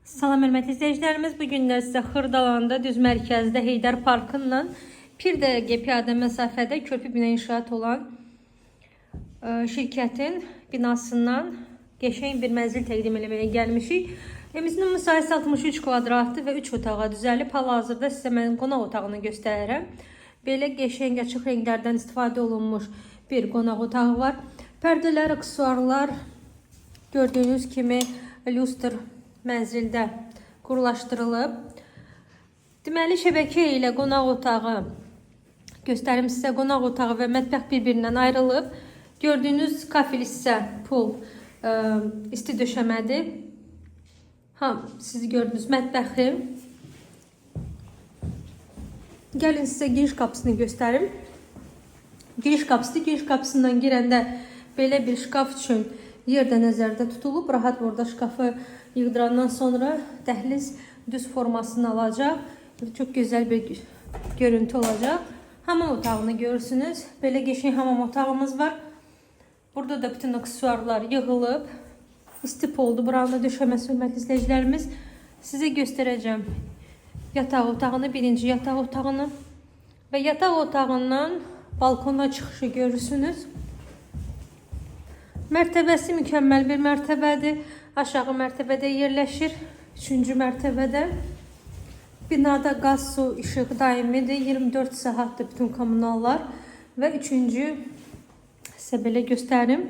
Salam hörmətli izləyicilərimiz, bu günlər sizə Xırdalanda, düz mərkəzdə Heydər Parkından bir dəqiqə piyada məsafədə körpü bina inşaat olan şirkətin binasından qəşəng bir mənzil təqdim eləməyə gəlmişik. Evimizin müsaitəsi 63 kvadratdır və 3 otağa düzəlib. Hal-hazırda sizə mən qonaq otağını göstərirəm. Belə qəşəng açıq rənglərdən istifadə olunmuş bir qonaq otağı var. Pərdələr, aksesuarlar gördüyünüz kimi lüstr mənzildə qurlaşdırılıb. Deməli, şəbəkə ilə qonaq otağı göstərim sizə. Qonaq otağı və mətbəx bir-birindən ayrılıb. Gördüyünüz kafel hissə pul isti döşəmədir. Siz gördünüz mətbəxi. Gəlin sizə giriş qapısını göstərim. Giriş qapısıdır. Giriş qapısından girəndə belə bir şkaf üçün yer də nəzərdə tutulub. Rahat burada şkafı yığdırandan sonra dəhliz düz formasını alacaq. Çox gözəl bir görüntü olacaq. Hamam otağını görürsünüz. Belə qəşəng hamam otağımız var. Burada da bütün aksesuarlar yığılıb. İstip oldu. Buranın da döşəməsi hörmətli izləyicilərimiz. Sizə göstərəcəm yataq otağını, birinci yataq otağını və yataq otağından balkona çıxışı görürsünüz. Mərtəbəsi mükəmməl bir mərtəbədir. Aşağı mərtəbədə yerləşir. 3-cü mərtəbədə. Binada qaz, su, işıq daimidir. 24 saatdır bütün kommunallar. Və 3-cü sizə belə göstərim.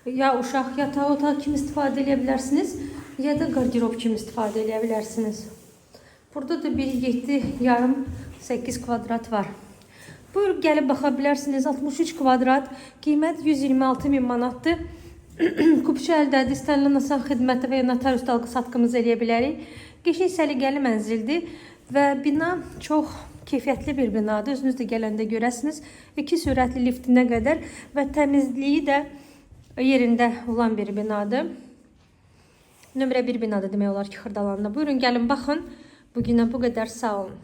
Ya uşaq yatağı otağı kimi istifadə edə bilərsiniz, ya da qardirob kimi istifadə edə bilərsiniz. Burada da bir 7,5-8 kvadrat var. Buyurub gəlib baxa bilərsiniz. 63 kvadrat, qiymət 126.000 manatdır. Kupçu əldədir. İstənilən asan xidmətə və ya notarius dalğı satqımızı eləyə bilərik. Qəşəng səliqəli mənzildir və bina çox keyfiyyətli bir binadır. Özünüz də gələndə görəsiniz. 2 sürətli liftinə qədər və təmizliyi də yerində olan bir binadır. Nömrə 1 binadır demək olar ki, Xırdalanda. Buyurun gəlin baxın. Bugünə bu qədər, sağ olun.